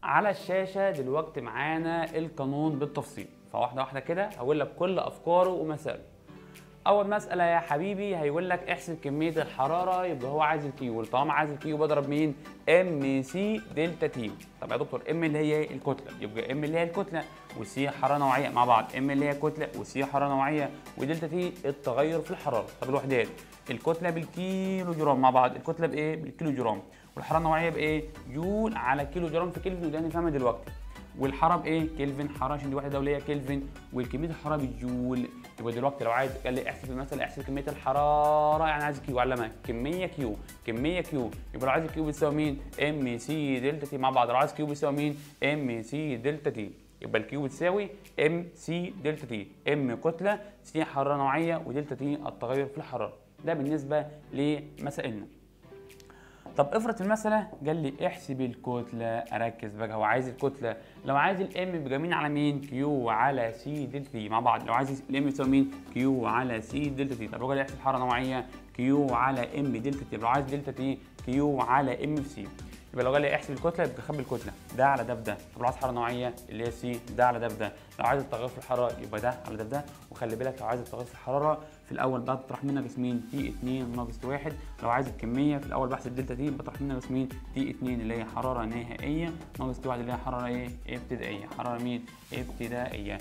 على الشاشة دلوقتي معانا القانون بالتفصيل، فواحدة واحدة كده هقول لك كل أفكاره ومسائله. أول مسألة يا حبيبي هيقول لك احسب كمية الحرارة، يبقى هو عايز الكيو، طالما عايز الكيو بضرب مين؟ ام سي دلتا تي. طب يا دكتور ام اللي هي الكتلة، يبقى ام اللي هي الكتلة وسي حرارة نوعية مع بعض، ام اللي هي كتلة وسي حرارة نوعية ودلتا تي التغير في الحرارة. طب الوحدات، الكتلة بالكيلو جرام مع بعض، الكتلة بإيه؟ بالكيلو جرام، والحرارة النوعية بإيه؟ جول على كيلو جرام في كلفن، وده هنفهمها دلوقتي. والحراره بايه؟ كلفن، حراره عشان دي وحده دوليه كلفن، والكميه الحراره بالجول. يبقى دلوقتي لو عايز قال لي احسب مثلا احسب كميه الحراره، يعني عايز كيو، علمها كميه كيو، كميه كيو، يبقى لو عايز الكيو بتساوي مين؟ ام سي دلتا تي مع بعض. لو عايز كيو بتساوي مين؟ ام سي دلتا تي. يبقى الكيو بتساوي ام سي دلتا تي، ام كتله، سي حراره نوعيه، ودلتا تي التغير في الحراره. ده بالنسبه لمسائلنا. طب افرض في المسألة قال لي احسب الكتلة، اركز بقى، هو عايز الكتلة، لو عايز الام بيبقى مين على مين؟ كيو على سي دلتا تي مع بعض. لو عايز الام يساوي مين؟ كيو على سي دلتا تي. طب هو قال لي احسب حرارة نوعية، كيو على ام دلتا تي. لو عايز دلتا تي كيو على ام في سي. يبقى لو قال لي احسب الكتله يبقى خبي الكتله، ده على ده في ده. طب لو عايز حراره نوعيه اللي هي سي، ده على ده في ده. لو عايز التغير في الحراره يبقى ده على ده في ده. وخلي بالك لو عايز التغير في الحراره في الاول بقى بتطرح منها جسمين تي 2 ناقص 1. لو عايز الكميه في الاول بحسب دلتا تي بطرح منها جسمين تي 2 اللي هي حراره نهائيه ناقص تي 1 اللي هي حراره ايه؟ ابتدائيه. حراره مين؟ ابتدائيه.